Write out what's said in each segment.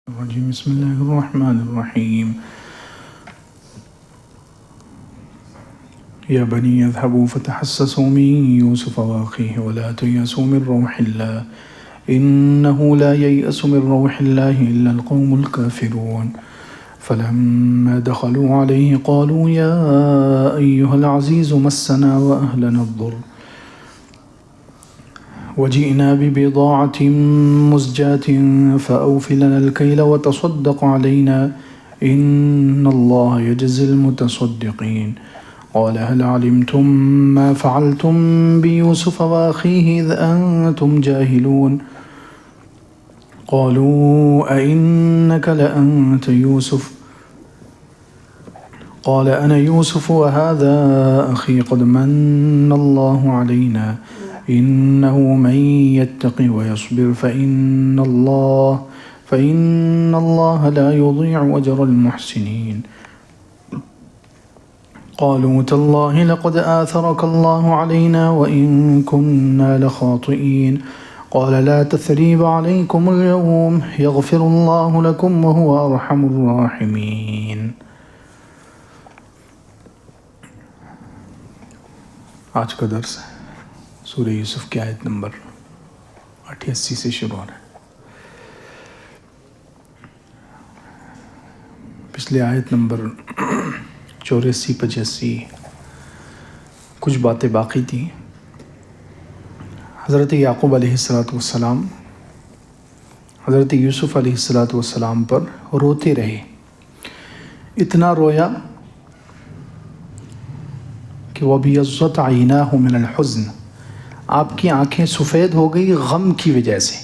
الرجيم بسم الله الرحمن الرحيم يا بني اذهبوا فتحسسوا من يوسف وأخيه ولا تيأسوا من روح الله إنه لا ييأس من روح الله إلا القوم الكافرون فلما دخلوا عليه قالوا يا أيها العزيز مسنا وأهلنا الضر وجئنا ببضاعة مزجاة فأوف لنا الكيل وتصدق علينا إن الله يجزي المتصدقين قال هل علمتم ما فعلتم بيوسف وأخيه إذ أنتم جاهلون قالوا أئنك لأنت يوسف قال أنا يوسف وهذا أخي قد من الله علينا إنه من يتق ويصبر فإن الله لا يضيع أجر المحسنين قالوا تالله لقد آثرك الله علينا وإن كنا لخاطئين قال لا تثريب عليكم اليوم يغفر الله لكم وهو أرحم الراحمين. آج کا درس ہے سورہ یوسف کی آیت نمبر 88 سے شروع ہو رہا ہے. پچھلے آیت نمبر 84-85 کچھ باتیں باقی تھیں. حضرت یعقوب علیہ السلام حضرت یوسف علیہ السلام پر روتے رہے. اتنا رویا کہ وَبِيَضَّتْ عَيْنَاهُ مِنَ الْحُزْنِ آپ کی آنکھیں سفید ہو گئی غم کی وجہ سے.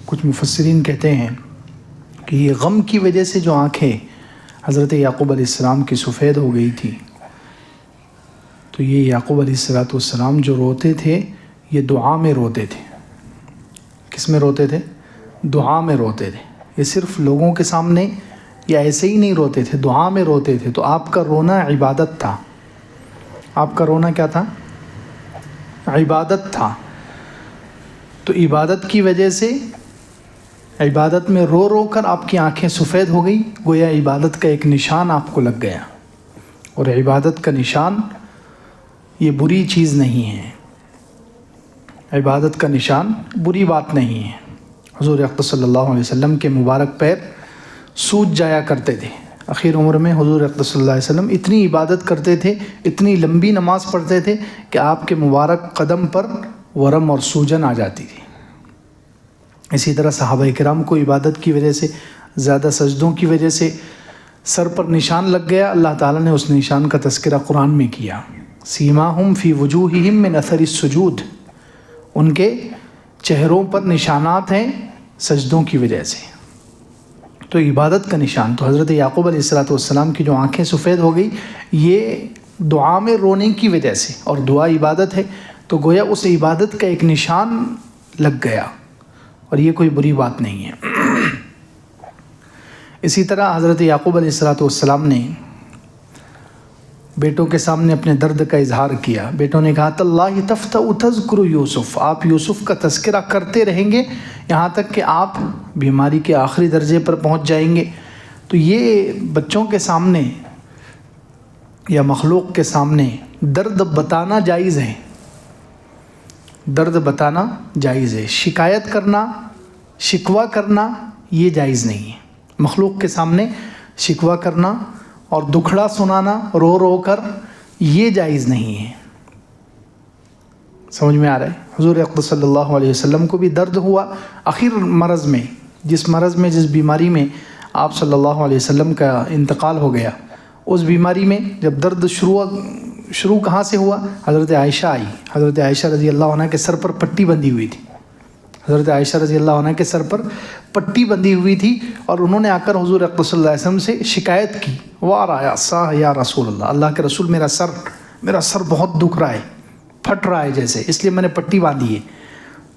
کچھ مفسرین کہتے ہیں کہ یہ غم کی وجہ سے جو آنکھیں حضرت یعقوب علیہ السلام کی سفید ہو گئی تھی، تو یہ یعقوب علیہ السلام جو روتے تھے یہ دعا میں روتے تھے. کس میں روتے تھے؟ دعا میں روتے تھے. یہ صرف لوگوں کے سامنے یا ایسے ہی نہیں روتے تھے، دعا میں روتے تھے. تو آپ کا رونا عبادت تھا. آپ کا رونا کیا تھا؟ عبادت تھا. تو عبادت کی وجہ سے عبادت میں رو رو کر آپ کی آنکھیں سفید ہو گئی. گویا عبادت کا ایک نشان آپ کو لگ گیا. اور عبادت کا نشان یہ بری چیز نہیں ہے. عبادت کا نشان بری بات نہیں ہے. حضور اقدس صلی اللہ علیہ وسلم کے مبارک پیر سوج جایا کرتے تھے. اخیر عمر میں حضور اقدس صلی اللہ علیہ وسلم اتنی عبادت کرتے تھے، اتنی لمبی نماز پڑھتے تھے کہ آپ کے مبارک قدم پر ورم اور سوجن آ جاتی تھی. اسی طرح صحابہ کرام کو عبادت کی وجہ سے، زیادہ سجدوں کی وجہ سے سر پر نشان لگ گیا. اللہ تعالیٰ نے اس نشان کا تذکرہ قرآن میں کیا. سیماہم فی وجوہہم من اثر السجود، ان کے چہروں پر نشانات ہیں سجدوں کی وجہ سے. تو عبادت کا نشان. تو حضرت یعقوب علیہ السلام کی جو آنکھیں سفید ہو گئی یہ دعا میں رونے کی وجہ سے، اور دعا عبادت ہے تو گویا اس عبادت کا ایک نشان لگ گیا، اور یہ کوئی بری بات نہیں ہے. اسی طرح حضرت یعقوب علیہ السلام نے بیٹوں کے سامنے اپنے درد کا اظہار کیا. بیٹوں نے کہا تاللہ تفتأ تذکر یوسف، آپ یوسف کا تذکرہ کرتے رہیں گے یہاں تک کہ آپ بیماری کے آخری درجے پر پہنچ جائیں گے. تو یہ بچوں کے سامنے یا مخلوق کے سامنے درد بتانا جائز ہے. درد بتانا جائز ہے. شکایت کرنا، شکوہ کرنا یہ جائز نہیں ہے. مخلوق کے سامنے شکوہ کرنا اور دکھڑا سنانا رو رو کر یہ جائز نہیں ہے. سمجھ میں آ رہا ہے؟ حضور اقدس صلی اللہ علیہ وسلم کو بھی درد ہوا آخر مرض میں، جس مرض میں، جس بیماری میں آپ صلی اللہ علیہ وسلم کا انتقال ہو گیا. اس بیماری میں جب درد شروع کہاں سے ہوا؟ حضرت عائشہ آئی. حضرت عائشہ رضی اللہ عنہ کے سر پر پٹی بندھی ہوئی تھی. حضرت عائشہ رضی اللہ عنہ کے سر پر پٹی بندھی ہوئی تھی، اور انہوں نے آ کر حضور اقدس صلی اللہ علیہ وسلم سے شکایت کی. وَرَأَسَا یا رسول اللہ، اللہ کے رسول میرا سر بہت دکھ رہا ہے، پھٹ رہا ہے جیسے، اس لیے میں نے پٹی باندھی ہے.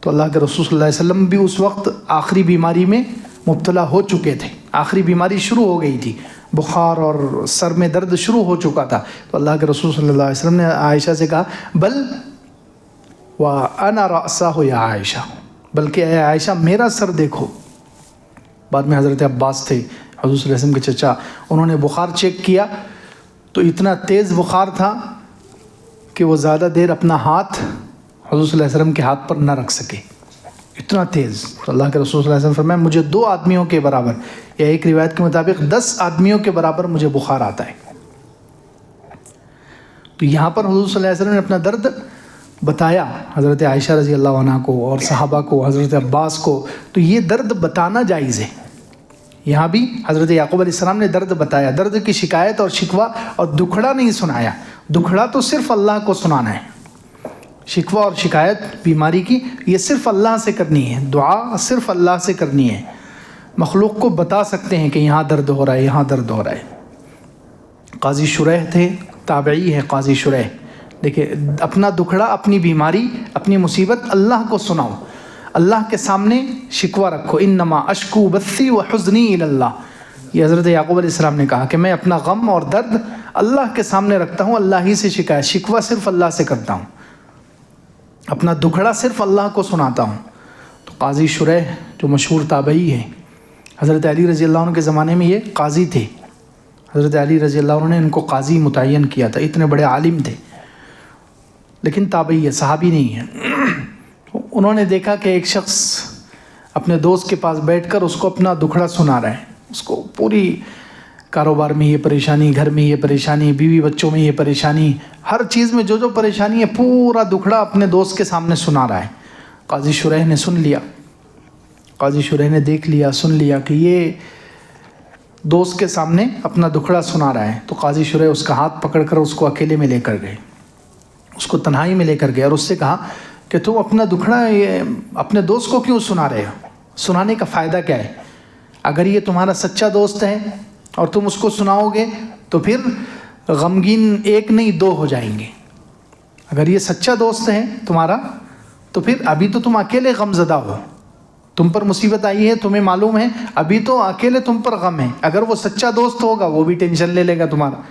تو اللہ کے رسول صلی اللہ علیہ وسلم بھی اس وقت آخری بیماری میں مبتلا ہو چکے تھے. آخری بیماری شروع ہو گئی تھی، بخار اور سر میں درد شروع ہو چکا تھا. تو اللہ کے رسول صلی اللہ علیہ وسلم نے عائشہ سے کہا بل وَأَنَا رَأْسَهُ یا عائشہ، بلکہ اے عائشہ میرا سر دیکھو۔ بعد میں حضرت عباس تھے حضور صلی اللہ علیہ وسلم کے چچا، انہوں نے بخار چیک کیا تو اتنا تیز بخار تھا کہ وہ زیادہ دیر اپنا ہاتھ حضور صلی اللہ علیہ وسلم کے ہاتھ پر نہ رکھ سکے، اتنا تیز۔ تو اللہ کے رسول صلی اللہ علیہ وسلم فرمایا مجھے 2 آدمیوں کے برابر، یا ایک روایت کے مطابق 10 آدمیوں کے برابر مجھے بخار آتا ہے۔ تو یہاں پر حضور صلی اللہ علیہ وسلم نے اپنا درد بتایا حضرت عائشہ رضی اللہ عنہ کو اور صحابہ کو، حضرت عباس کو، تو یہ درد بتانا جائز ہے۔ یہاں بھی حضرت یعقوب علیہ السلام نے درد بتایا، درد کی شکایت اور شکوہ اور دکھڑا نہیں سنایا۔ دکھڑا تو صرف اللہ کو سنانا ہے، شکوہ اور شکایت بیماری کی یہ صرف اللہ سے کرنی ہے، دعا صرف اللہ سے کرنی ہے۔ مخلوق کو بتا سکتے ہیں کہ یہاں درد ہو رہا ہے، یہاں درد ہو رہا ہے۔ قاضی شریح تھے، تابعی ہے قاضی شریح، دیکھیں اپنا دکھڑا، اپنی بیماری، اپنی مصیبت اللہ کو سناؤ، اللہ کے سامنے شکوہ رکھو۔ انما اشکو بثی و حزنی الی اللہ، یہ حضرت یعقوب علیہ السلام نے کہا کہ میں اپنا غم اور درد اللہ کے سامنے رکھتا ہوں، اللہ ہی سے شکایت، شکوہ صرف اللہ سے کرتا ہوں، اپنا دکھڑا صرف اللہ کو سناتا ہوں۔ تو قاضی شریح جو مشہور تابعی ہے، حضرت علی رضی اللہ عنہ کے زمانے میں یہ قاضی تھے، حضرت علی رضی اللہ عنہ نے ان کو قاضی متعین کیا تھا، اتنے بڑے عالم تھے، لیکن تابعی ہے، صحابی نہیں ہے۔ انہوں نے دیکھا کہ ایک شخص اپنے دوست کے پاس بیٹھ کر اس کو اپنا دکھڑا سنا رہا ہے، اس کو پوری کاروبار میں یہ پریشانی، گھر میں یہ پریشانی، بیوی بچوں میں یہ پریشانی، ہر چیز میں جو جو پریشانی ہے پورا دکھڑا اپنے دوست کے سامنے سنا رہا ہے۔ قاضی شریح نے سن لیا، قاضی شریح نے دیکھ لیا، سن لیا کہ یہ دوست کے سامنے اپنا دکھڑا سنا رہا ہے، تو قاضی شریح اس کا ہاتھ پکڑ کر اس کو اکیلے میں لے کر گئے، اس کو تنہائی میں لے کر گئے اور اس سے کہا کہ تم اپنا دکھڑا اپنے دوست کو کیوں سنا رہے ہو؟ سنانے کا فائدہ کیا ہے؟ اگر یہ تمہارا سچا دوست ہے اور تم اس کو سناؤ گے تو پھر غمگین 1 نہیں 2 ہو جائیں گے۔ اگر یہ سچا دوست ہے تمہارا تو پھر ابھی تو تم اکیلے غم زدہ ہو، تم پر مصیبت آئی ہے، تمہیں معلوم ہے، ابھی تو اکیلے تم پر غم ہے۔ اگر وہ سچا دوست ہوگا وہ بھی ٹینشن لے لے گا تمہارا،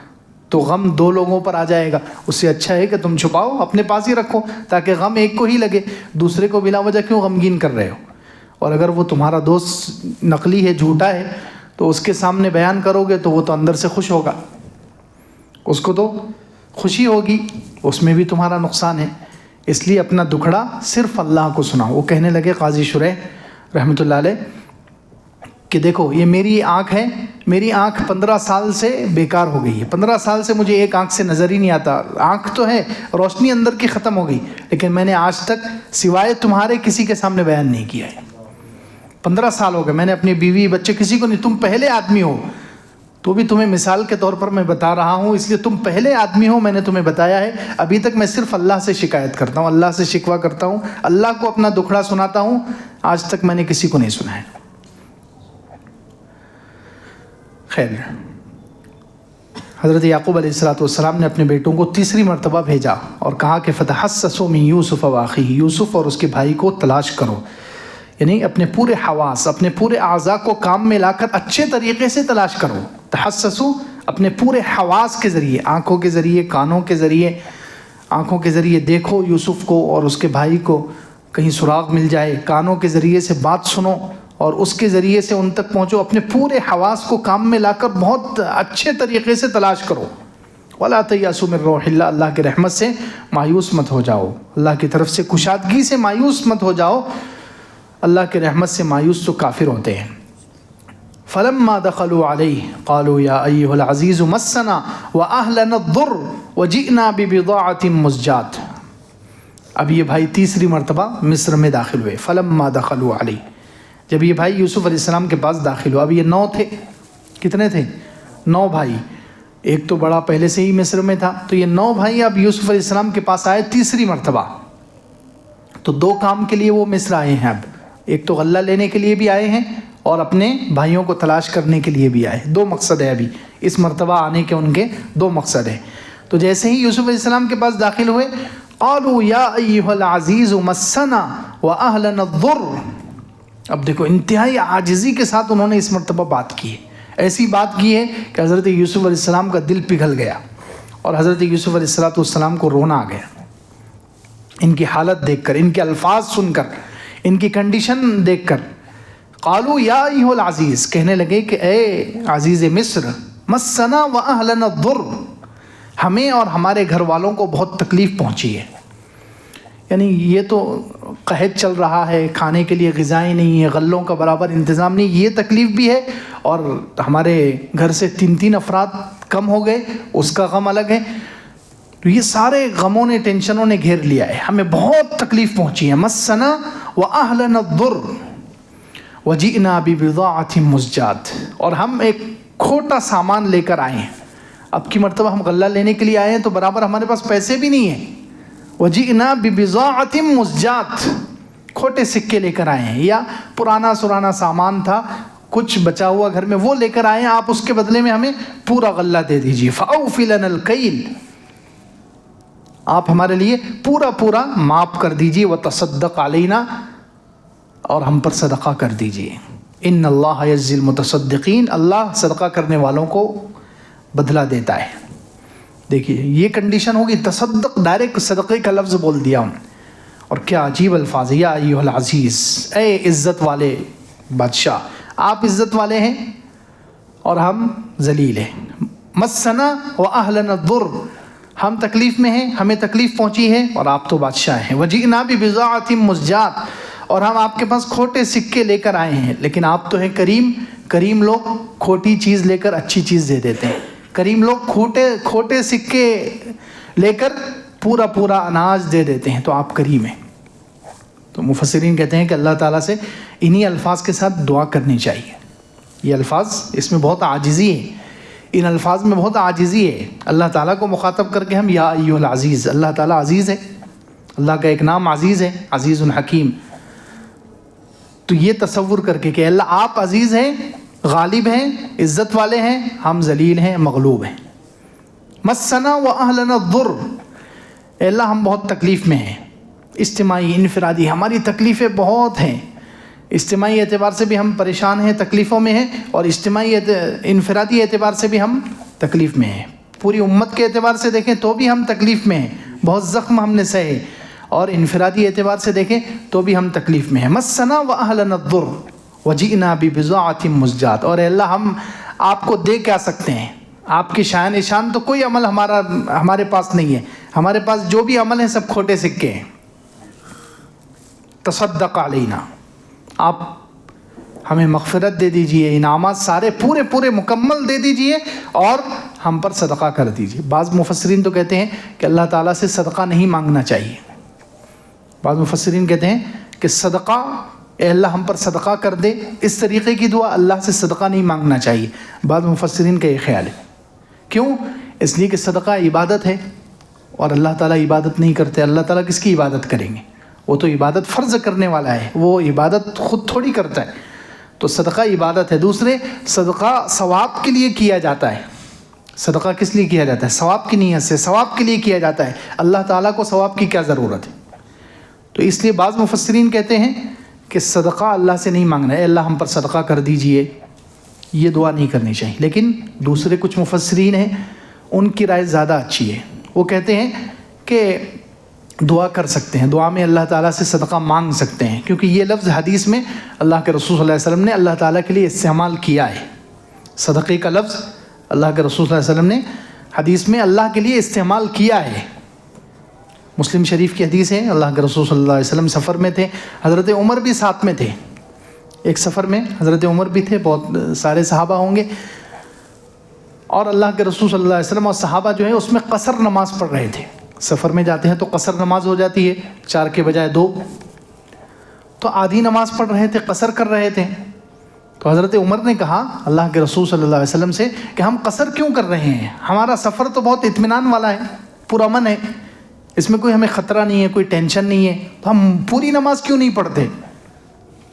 تو غم 2 لوگوں پر آ جائے گا۔ اس سے اچھا ہے کہ تم چھپاؤ، اپنے پاس ہی رکھو، تاکہ غم ایک کو ہی لگے، دوسرے کو بلا وجہ کیوں غمگین کر رہے ہو؟ اور اگر وہ تمہارا دوست نقلی ہے، جھوٹا ہے، تو اس کے سامنے بیان کرو گے تو وہ تو اندر سے خوش ہوگا، اس کو تو خوشی ہوگی، اس میں بھی تمہارا نقصان ہے۔ اس لیے اپنا دکھڑا صرف اللہ کو سناؤ۔ وہ کہنے لگے قاضی شریح رحمۃ اللہ علیہ کہ دیکھو یہ میری آنکھ ہے، میری آنکھ 15 سال سے بیکار ہو گئی ہے، 15 سال سے مجھے ایک آنکھ سے نظر ہی نہیں آتا، آنکھ تو ہے، روشنی اندر کی ختم ہو گئی، لیکن میں نے آج تک سوائے تمہارے کسی کے سامنے بیان نہیں کیا ہے۔ 15 سال ہو گئے، میں نے اپنی بیوی بچے کسی کو نہیں، تم پہلے آدمی ہو، تو بھی تمہیں مثال کے طور پر میں بتا رہا ہوں، اس لیے تم پہلے آدمی ہو، میں نے تمہیں بتایا ہے۔ ابھی تک میں صرف اللہ سے شکایت کرتا ہوں، اللہ سے شکوہ کرتا ہوں، اللہ کو اپنا دکھڑا سناتا ہوں، آج تک میں نے کسی کو نہیں سنا ہے۔ خیر، حضرت یعقوب علیہ السلام نے اپنے بیٹوں کو تیسری مرتبہ بھیجا اور کہا کہ فتحسسوا من یوسف واخیہ، یوسف اور اس کے بھائی کو تلاش کرو، یعنی اپنے پورے حواس، اپنے پورے اعضاء کو کام میں لا کر اچھے طریقے سے تلاش کرو۔ تحسسوا اپنے پورے حواس کے ذریعے، آنکھوں کے ذریعے، کانوں کے ذریعے، آنکھوں کے ذریعے دیکھو یوسف کو اور اس کے بھائی کو، کہیں سراغ مل جائے، کانوں کے ذریعے سے بات سنو اور اس کے ذریعے سے ان تک پہنچو، اپنے پورے حواس کو کام میں لا کر بہت اچھے طریقے سے تلاش کرو۔ وَلَا تَيْأَسُوا مِن رَوْحِ اللَّهِ، اللہ کی رحمت سے مایوس مت ہو جاؤ، اللہ کی طرف سے کشادگی سے مایوس مت ہو جاؤ، اللہ کی رحمت سے مایوس تو کافر ہوتے ہیں۔ فَلَمَّا دَخَلُوا عَلَيْهِ قَالُوا يَا أَيُّهَا الْعَزِيزُ مَسَّنَا وَأَهْلَنَا الضُّرُّ وَجِئْنَا بِبِضَاعَةٍ مُزْجَاةٍ۔ اب یہ بھائی تیسری مرتبہ مصر میں داخل ہوئے۔ فَلَمَّا دَخَلُوا عَلَيْهِ، جب یہ بھائی یوسف علیہ السلام کے پاس داخل ہوا، اب یہ 9 تھے، کتنے تھے؟ 9 بھائی، ایک تو بڑا پہلے سے ہی مصر میں تھا، تو یہ 9 بھائی اب یوسف علیہ السلام کے پاس آئے تیسری مرتبہ۔ تو 2 کام کے لیے وہ مصر آئے ہیں، اب ایک تو غلہ لینے کے لیے بھی آئے ہیں اور اپنے بھائیوں کو تلاش کرنے کے لیے بھی آئے۔ 2 مقصد ہے ابھی اس مرتبہ آنے کے، ان کے 2 مقصد ہیں۔ تو جیسے ہی یوسف علیہ السلام کے پاس داخل ہوئے، قالوا یا ایھا العزیز مسنا واہلنا الضر، اب دیکھو انتہائی عاجزی کے ساتھ انہوں نے اس مرتبہ بات کی ہے، ایسی بات کی ہے کہ حضرت یوسف علیہ السلام کا دل پگھل گیا اور حضرت یوسف علیہ السلام کو رونا آ گیا، ان کی حالت دیکھ کر، ان کے الفاظ سن کر، ان کی کنڈیشن دیکھ کر قالوا یا ایھا العزیز، کہنے لگے کہ اے عزیز مصر، مسنا واہلنا الضر، ہمیں اور ہمارے گھر والوں کو بہت تکلیف پہنچی ہے. یعنی یہ تو قحط چل رہا ہے، کھانے کے لیے غذائیں نہیں ہیں، غلوں کا برابر انتظام نہیں، یہ تکلیف بھی ہے، اور ہمارے گھر سے 3 افراد کم ہو گئے، اس کا غم الگ ہے. تو یہ سارے غموں نے، ٹینشنوں نے گھیر لیا ہے، ہمیں بہت تکلیف پہنچی ہے. مسنا واہلنا الضر وجئنا ببضاعۃ مزجاۃ، اور ہم ایک کھوٹا سامان لے کر آئے ہیں. اب کی مرتبہ ہم غلہ لینے کے لیے آئے ہیں تو برابر ہمارے پاس پیسے بھی نہیں ہیں. وجئنا ببضاعۃ مزجاۃ، کھوٹے سکے لے کر آئے ہیں، یا پرانا سرانا سامان تھا کچھ بچا ہوا گھر میں، وہ لے کر آئے ہیں، آپ اس کے بدلے میں ہمیں پورا غلہ دے دیجیے. فاوف لنا الکیل، آپ ہمارے لیے پورا معاف کر دیجیے. وتصدق علینا، اور ہم پر صدقہ کر دیجیے. ان اللہ یجزی المتصدقین، اللہ صدقہ کرنے والوں کو بدلہ دیتا ہے. دیکھیے یہ کنڈیشن ہوگی، تصدق، ڈائریکٹ صدقے کا لفظ بول دیا انہوں نے. اور کیا عجیب الفاظ، یا ایھا العزیز، اے عزت والے بادشاہ، آپ عزت والے ہیں اور ہم ذلیل ہیں. مسنا واہلنا الضر، ہم تکلیف میں ہیں، ہمیں تکلیف پہنچی ہے، اور آپ تو بادشاہ ہیں. وجئنا ببضاعۃ مزجاۃ، اور ہم آپ کے پاس کھوٹے سکے لے کر آئے ہیں، لیکن آپ تو ہیں کریم. کریم لوگ کھوٹی چیز لے کر اچھی چیز دے دیتے ہیں، کریم لوگ کھوٹے سکے لے کر پورا اناج دے دیتے ہیں، تو آپ کریم ہیں. تو مفسرین کہتے ہیں کہ اللہ تعالیٰ سے انہی الفاظ کے ساتھ دعا کرنی چاہیے. یہ الفاظ، اس میں بہت عاجزی ہے، ان الفاظ میں بہت عاجزی ہے. اللہ تعالیٰ کو مخاطب کر کے ہم یا ایھا العزیز، اللہ تعالیٰ عزیز ہے، اللہ کا ایک نام عزیز ہے، عزیز الحکیم. تو یہ تصور کر کے کہ اللہ آپ عزیز ہیں، غالب ہیں، عزت والے ہیں، ہم ذلیل ہیں، مغلوب ہیں. مسنا واہلنا الضر، اے اللہ ہم بہت تکلیف میں ہیں، اجتماعی انفرادی ہماری تکلیفیں بہت ہیں. اجتماعی اعتبار سے بھی ہم پریشان ہیں، تکلیفوں میں ہیں، اور اجتماعی انفرادی اعتبار سے بھی ہم تکلیف میں ہیں. پوری امت کے اعتبار سے دیکھیں تو بھی ہم تکلیف میں ہیں، بہت زخم ہم نے سہے، اور انفرادی اعتبار سے دیکھیں تو بھی ہم تکلیف میں ہیں. مسنا واہلنا الضر وجئنا ببضاعۃ مزجاۃ، اور اے اللہ ہم آپ کو دے کیا سکتے ہیں، آپ کی شان تو کوئی عمل ہمارے پاس نہیں ہے، ہمارے پاس جو بھی عمل ہیں سب کھوٹے سکے ہیں. تصدق علینا، آپ ہمیں مغفرت دے دیجئے، انعامات سارے پورے مکمل دے دیجئے، اور ہم پر صدقہ کر دیجئے. بعض مفسرین تو کہتے ہیں کہ اللہ تعالیٰ سے صدقہ نہیں مانگنا چاہیے. بعض مفسرین کہتے ہیں کہ صدقہ، اے اللہ ہم پر صدقہ کر دے، اس طریقے کی دعا اللہ سے صدقہ نہیں مانگنا چاہیے. بعض مفسرین کا یہ خیال ہے. کیوں؟ اس لیے کہ صدقہ عبادت ہے، اور اللہ تعالیٰ عبادت نہیں کرتے. اللہ تعالیٰ کس کی عبادت کریں گے؟ وہ تو عبادت فرض کرنے والا ہے، وہ عبادت خود تھوڑی کرتا ہے. تو صدقہ عبادت ہے. دوسرے، صدقہ ثواب کے لیے کیا جاتا ہے. صدقہ کس لیے کیا جاتا ہے؟ ثواب کی نیت سے، ثواب کے لیے کیا جاتا ہے. اللہ تعالیٰ کو ثواب کی کیا ضرورت ہے؟ تو اس لیے بعض مفسرین کہتے ہیں کہ صدقہ اللہ سے نہیں مانگنا ہے، اے اللہ ہم پر صدقہ کر دیجئے، یہ دعا نہیں کرنی چاہیے. لیکن دوسرے کچھ مفسرین ہیں، ان کی رائے زیادہ اچھی ہے. وہ کہتے ہیں کہ دعا کر سکتے ہیں، دعا میں اللہ تعالیٰ سے صدقہ مانگ سکتے ہیں، کیونکہ یہ لفظ حدیث میں اللہ کے رسول صلی اللہ علیہ وسلم نے اللہ تعالیٰ کے لیے استعمال کیا ہے. صدقے کا لفظ اللہ کے رسول صلی اللہ علیہ وسلم نے حدیث میں اللہ کے لیے استعمال کیا ہے. مسلم شریف کی حدیث ہے، اللہ کے رسول صلی اللہ علیہ وسلم سفر میں تھے، حضرت عمر بھی ساتھ میں تھے. ایک سفر میں حضرت عمر بھی تھے، بہت سارے صحابہ ہوں گے، اور اللہ کے رسول صلی اللہ علیہ وسلم اور صحابہ جو ہیں اس میں قصر نماز پڑھ رہے تھے. سفر میں جاتے ہیں تو قصر نماز ہو جاتی ہے، 4 کے بجائے 2. تو آدھی نماز پڑھ رہے تھے، قصر کر رہے تھے. تو حضرت عمر نے کہا اللہ کے رسول صلی اللہ علیہ وسلم سے کہ ہم قصر کیوں کر رہے ہیں؟ ہمارا سفر تو بہت اطمینان والا ہے، پرامن ہے، اس میں کوئی ہمیں خطرہ نہیں ہے، کوئی ٹینشن نہیں ہے، تو ہم پوری نماز کیوں نہیں پڑھتے؟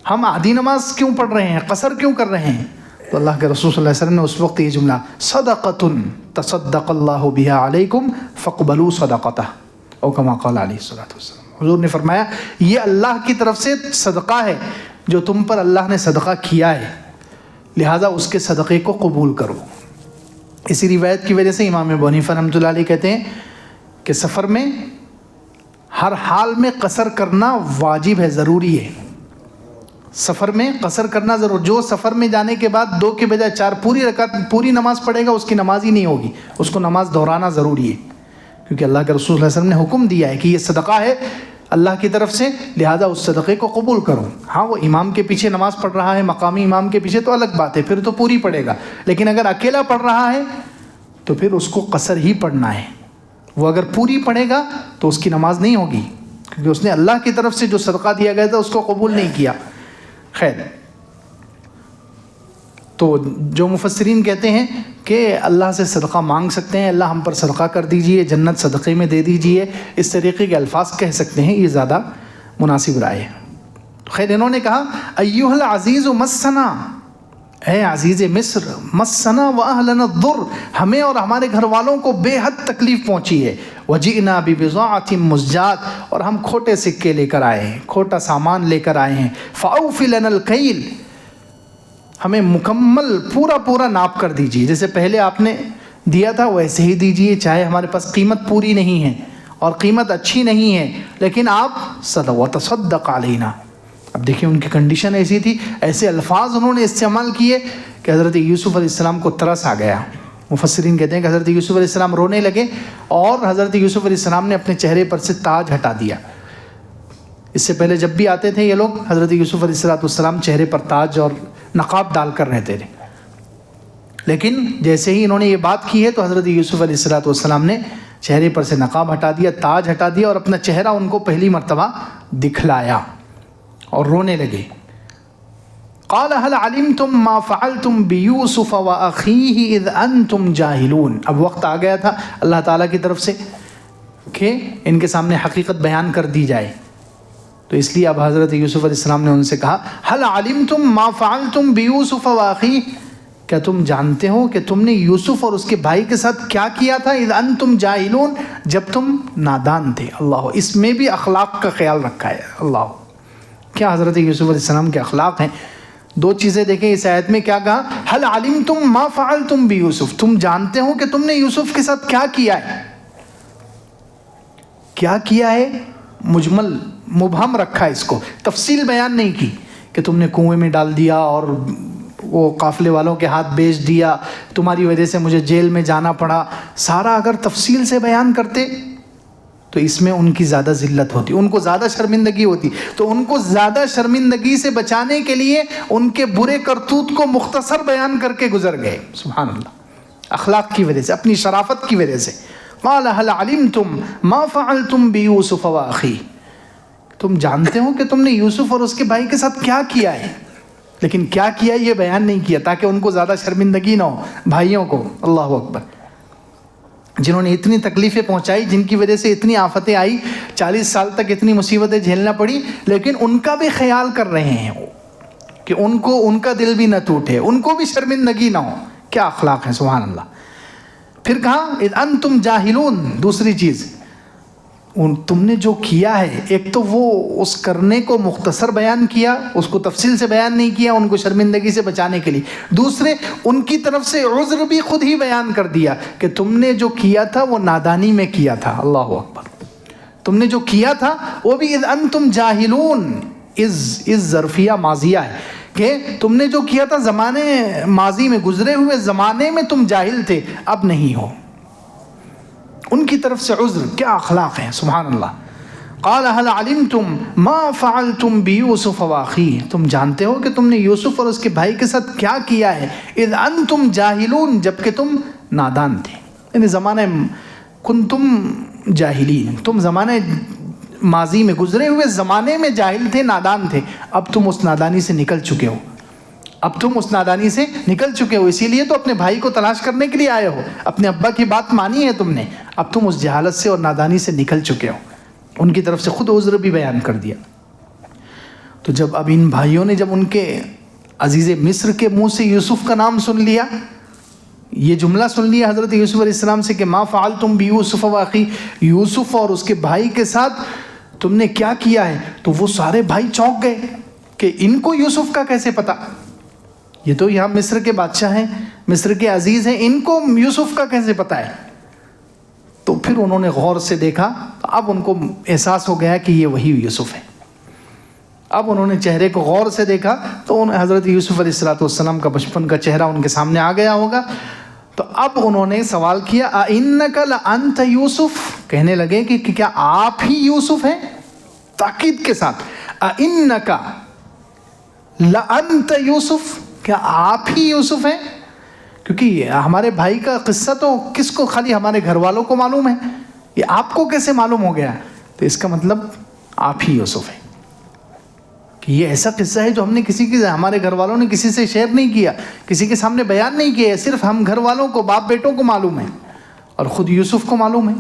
ہم آدھی نماز کیوں پڑھ رہے ہیں، قصر کیوں کر رہے ہیں؟ تو اللہ کے رسول صلی اللہ علیہ وسلم نے اس وقت یہ جملہ، صدقۃ تصدق اللہ بہا علیکم فاقبلوا صدقتہ، او کما قال علیہ الصلوۃ والسلام. حضور نے فرمایا یہ اللہ کی طرف سے صدقہ ہے جو تم پر اللہ نے صدقہ کیا ہے، لہٰذا اس کے صدقے کو قبول کرو. اسی روایت کی وجہ سے امام ابو حنیفہ رحمۃ اللہ علیہ کہتے ہیں کہ سفر میں ہر حال میں قصر کرنا واجب ہے، ضروری ہے. سفر میں قصر کرنا ضرور. جو سفر میں جانے کے بعد 2 کے بجائے 4 پوری رکعت پوری نماز پڑھے گا اس کی نماز ہی نہیں ہوگی, اس کو نماز دہرانا ضروری ہے, کیونکہ اللہ کے رسول صلی اللہ علیہ وسلم نے حکم دیا ہے کہ یہ صدقہ ہے اللہ کی طرف سے, لہذا اس صدقے کو قبول کرو. ہاں وہ امام کے پیچھے نماز پڑھ رہا ہے, مقامی امام کے پیچھے, تو الگ بات ہے, پھر تو پوری پڑھے گا. لیکن اگر اکیلا پڑھ رہا ہے تو پھر اس کو قصر ہی پڑھنا ہے. وہ اگر پوری پڑھے گا تو اس کی نماز نہیں ہوگی, کیونکہ اس نے اللہ کی طرف سے جو صدقہ دیا گیا تھا اس کو قبول نہیں کیا. خیر, تو جو مفسرین کہتے ہیں کہ اللہ سے صدقہ مانگ سکتے ہیں, اللہ ہم پر صدقہ کر دیجئے, جنت صدقے میں دے دیجئے, اس طریقے کے الفاظ کہہ سکتے ہیں, یہ زیادہ مناسب رائے ہے. خیر, انہوں نے کہا ایھا العزیز مسنا, اے عزیز مصر, مسنا واہلنا الضر, ہمیں اور ہمارے گھر والوں کو بے حد تکلیف پہنچی ہے. وجئنا ببضاعۃ مزجاۃ, اور ہم کھوٹے سکے لے کر آئے ہیں, کھوٹا سامان لے کر آئے ہیں. فاوف لنا الکیل, ہمیں مکمل پورا ناپ کر دیجیے, جیسے پہلے آپ نے دیا تھا ویسے ہی دیجیے, چاہے ہمارے پاس قیمت پوری نہیں ہے اور قیمت اچھی نہیں ہے, لیکن آپ وتصدق علینا. اب دیکھیں ان کی کنڈیشن ایسی تھی, ایسے الفاظ انہوں نے استعمال کیے کہ حضرت یوسف علیہ السلام کو ترس آ گیا. مفسرین کہتے ہیں کہ حضرت یوسف علیہ السلام رونے لگے اور حضرت یوسف علیہ السلام نے اپنے چہرے پر سے تاج ہٹا دیا. اس سے پہلے جب بھی آتے تھے یہ لوگ, حضرت یوسف علیہ السلام چہرے پر تاج اور نقاب ڈال کر رہتے تھے, لیکن جیسے ہی انہوں نے یہ بات کی ہے تو حضرت یوسف علیہ السلام نے چہرے پر سے نقاب ہٹا دیا, تاج ہٹا دیا, اور اپنا چہرہ ان کو پہلی مرتبہ دکھلایا اور رونے لگے. قال هل علمتم ما فعلتم بيوسف واخيه اذ انتم جاهلون. اب وقت آ گیا تھا اللہ تعالیٰ کی طرف سے کہ ان کے سامنے حقیقت بیان کر دی جائے, تو اس لیے اب حضرت یوسف علیہ السلام نے ان سے کہا هل علمتم ما فعلتم بيوسف واخيه, کیا تم جانتے ہو کہ تم نے یوسف اور اس کے بھائی کے ساتھ کیا کیا تھا, اذ انتم جاہلون, جب تم نادان تھے. اللہ, اس میں بھی اخلاق کا خیال رکھا ہے. اللہ, کیا حضرت یوسف علیہ السلام کے اخلاق ہیں. 2 چیزیں دیکھیں اس آیت میں, کیا کہا هل علمتم ما فعلتم بيوسف, تم جانتے ہو کہ تم نے یوسف کے ساتھ کیا کیا ہے. کیا کیا ہے مجمل مبہم رکھا, اس کو تفصیل بیان نہیں کی کہ تم نے کنویں میں ڈال دیا اور وہ قافلے والوں کے ہاتھ بیچ دیا, تمہاری وجہ سے مجھے جیل میں جانا پڑا. سارا اگر تفصیل سے بیان کرتے تو اس میں ان کی زیادہ ذلت ہوتی, ان کو زیادہ شرمندگی ہوتی. تو ان کو زیادہ شرمندگی سے بچانے کے لیے ان کے برے کرتوت کو مختصر بیان کر کے گزر گئے. سبحان اللہ, اخلاق کی وجہ سے, اپنی شرافت کی وجہ سے. قال هل علمتم ما فعلتم بيوسف واخيه, تم جانتے ہو کہ تم نے یوسف اور اس کے بھائی کے ساتھ کیا کیا ہے, لیکن کیا کیا یہ بیان نہیں کیا تاکہ ان کو زیادہ شرمندگی نہ ہو بھائیوں کو. اللہ اکبر, جنہوں نے اتنی تکلیفیں پہنچائی, جن کی وجہ سے اتنی آفتیں آئی, 40 سال تک اتنی مصیبتیں جھیلنا پڑی, لیکن ان کا بھی خیال کر رہے ہیں کہ ان کا دل بھی نہ ٹوٹے, ان کو بھی شرمندگی نہ ہو. کیا اخلاق ہے, سبحان اللہ. پھر کہا اذ انتم جاہلون, دوسری چیز تم نے جو کیا ہے, ایک تو وہ اس کرنے کو مختصر بیان کیا, اس کو تفصیل سے بیان نہیں کیا ان کو شرمندگی سے بچانے کے لیے. دوسرے, ان کی طرف سے عذر بھی خود ہی بیان کر دیا کہ تم نے جو کیا تھا وہ نادانی میں کیا تھا. اللہ اکبر, تم نے جو کیا تھا وہ بھی اذ انتم جاہلون, از ظرفیہ ماضیہ ہے کہ تم نے جو کیا تھا زمانے ماضی میں, گزرے ہوئے زمانے میں تم جاہل تھے, اب نہیں ہو. ان کی طرف سے عذر, کیا اخلاق ہیں, سبحان اللہ. قال هل علمتم ما فعلتم بيوسف واخيه, تم جانتے ہو کہ تم نے یوسف اور اس کے بھائی کے ساتھ کیا کیا ہے, اذ انتم جاہلون, جبکہ تم نادان تھے. یعنی زمانہ کنتم جاہلین, تم زمانے ماضی میں, گزرے ہوئے زمانے میں جاہل تھے, نادان تھے. اب تم اس نادانی سے نکل چکے ہو, اسی لیے تو اپنے بھائی کو تلاش کرنے کے لیے آئے ہو, اپنے ابا کی بات مانی ہے تم نے, اب تم اس جہالت سے اور نادانی سے نکل چکے ہو. ان کی طرف سے خود عذر بھی بیان کر دیا. تو جب اب ان بھائیوں نے جب ان کے عزیز مصر کے منہ سے یوسف کا نام سن لیا, یہ جملہ سن لیا حضرت یوسف علیہ السلام سے کہ ما فعلتم بيوسف واخی, یوسف اور اس کے بھائی کے ساتھ تم نے کیا کیا ہے, تو وہ سارے بھائی چونک گئے کہ ان کو یوسف کا کیسے پتا, یہ تو یہاں مصر کے بادشاہ ہیں, مصر کے عزیز ہیں, ان کو یوسف کا کیسے پتا ہے. تو پھر انہوں نے غور سے دیکھا, اب ان کو احساس ہو گیا کہ یہ وہی یوسف ہے. اب انہوں نے چہرے کو غور سے دیکھا تو حضرت یوسف علیہ السلام کا بچپن کا چہرہ ان کے سامنے آ گیا ہوگا. تو اب انہوں نے سوال کیا اِنَّكَ لَأَنْتَ یوسف، کہنے لگے کہ کیا آپ ہی یوسف ہیں، تاکید کے ساتھ اِنَّكَ لَأَنْتَ یوسف، کیا آپ ہی یوسف ہیں. کیونکہ ہمارے بھائی کا قصہ تو کس کو، خالی ہمارے گھر والوں کو معلوم ہے، یہ آپ کو کیسے معلوم ہو گیا؟ تو اس کا مطلب آپ ہی یوسف ہیں. کہ یہ ایسا قصہ ہے جو ہم نے ہمارے گھر والوں نے کسی سے شیئر نہیں کیا، کسی کے سامنے بیان نہیں کیا ہے، صرف ہم گھر والوں کو، باپ بیٹوں کو معلوم ہے اور خود یوسف کو معلوم ہے،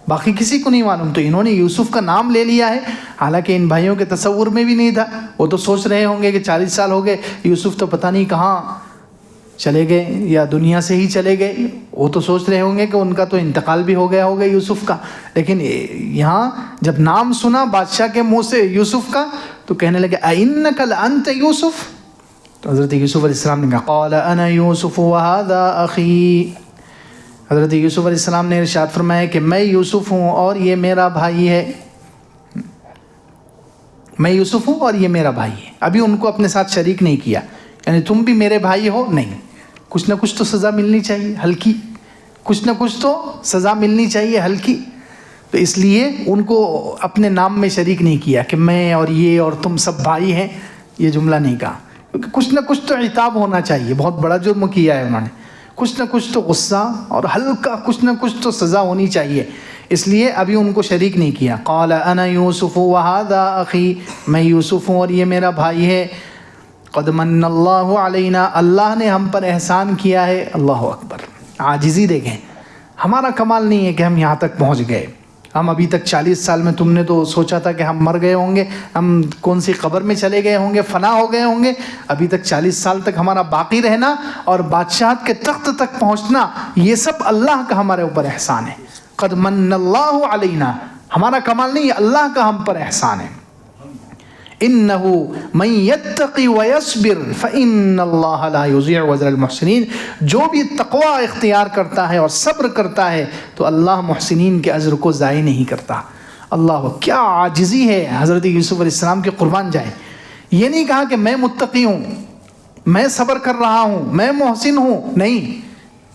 باقی کسی کو نہیں معلوم. تو انہوں نے یوسف کا نام لے لیا ہے، حالانکہ ان بھائیوں کے تصور میں بھی نہیں تھا. وہ تو سوچ رہے ہوں گے کہ 40 سال ہو گئے، یوسف تو پتہ نہیں کہاں چلے گئے یا دنیا سے ہی چلے گئے. وہ تو سوچ رہے ہوں گے کہ ان کا تو انتقال بھی ہو گیا ہوگا یوسف کا. لیکن یہاں جب نام سنا بادشاہ کے منہ سے یوسف کا تو کہنے لگے اِنَّكَ لَأَنْتَ یوسف. تو حضرت یوسف علیہ السلام نے کہا قَالَ أَنَا يُوسُفُ وَهَذَا أَخِي. حضرت یوسف علیہ السلام نے ارشاد فرمایا کہ میں یوسف ہوں اور یہ میرا بھائی ہے. میں یوسف ہوں اور یہ میرا بھائی ہے. ابھی ان کو اپنے ساتھ شریک نہیں کیا، یعنی تم بھی میرے بھائی ہو. نہیں، کچھ نہ کچھ تو سزا ملنی چاہیے ہلکی، کچھ نہ کچھ تو سزا ملنی چاہیے ہلکی. تو اس لیے ان کو اپنے نام میں شریک نہیں کیا کہ میں اور یہ اور تم سب بھائی ہیں، یہ جملہ نہیں کہا. کیونکہ کچھ نہ کچھ تو عتاب ہونا چاہیے. بہت بڑا جرم کیا ہے انہوں نے، کچھ نہ کچھ تو غصہ اور ہلکا کچھ نہ کچھ تو سزا ہونی چاہیے. اس لیے ابھی ان کو شریک نہیں کیا. قال انا یوسف وہذا اخی، میں یوسف ہوں اور یہ میرا بھائی ہے. قد من اللہ علینا، اللہ نے ہم پر احسان کیا ہے. اللہ اکبر. عاجزی دیکھیں، ہمارا کمال نہیں ہے کہ ہم یہاں تک پہنچ گئے. ہم ابھی تک 40 سال میں، تم نے تو سوچا تھا کہ ہم مر گئے ہوں گے، ہم کون سی قبر میں چلے گئے ہوں گے، فنا ہو گئے ہوں گے. ابھی تک 40 سال تک ہمارا باقی رہنا اور بادشاہت کے تخت تک پہنچنا، یہ سب اللہ کا ہمارے اوپر احسان ہے. قد من اللہ علینا، ہمارا کمال نہیں ہے، اللہ کا ہم پر احسان ہے. انہ من یتقی ویصبر فان اللہ لا یضیع اجر المحسنین. جو بھی تقوی اختیار کرتا ہے اور صبر کرتا ہے تو اللہ محسنین کے اجر کو ضائع نہیں کرتا. اللہ، کیا عاجزی ہے حضرت یوسف علیہ السلام کے، قربان جائے. یہ نہیں کہا کہ میں متقی ہوں، میں صبر کر رہا ہوں، میں محسن ہوں. نہیں،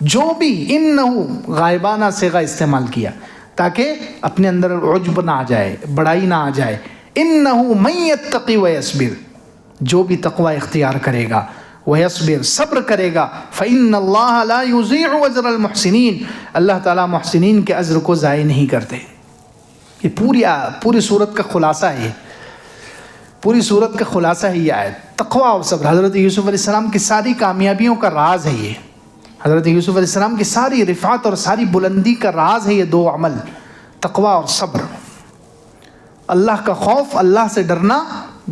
جو بھی انہ غائبانہ صیغہ استعمال کیا تاکہ اپنے اندر عجب نہ آ جائے، بڑائی نہ آ جائے. انہ من یتقی ویصبر، جو بھی تقوی اختیار کرے گا، ویصبر، صبر کرے گا، فإن اللہ لا یضیع اجر المحسنین، اللہ تعالیٰ محسنین کے اجر کو ضائع نہیں کرتے. یہ پوری صورت کا خلاصہ ہے، پوری صورت کا خلاصہ ہے یہ آیت. تقوی اور صبر حضرت یوسف علیہ السلام کی ساری کامیابیوں کا راز ہے. یہ حضرت یوسف علیہ السلام کی ساری رفعت اور ساری بلندی کا راز ہے یہ دو عمل، تقوی اور صبر. اللہ کا خوف، اللہ سے ڈرنا،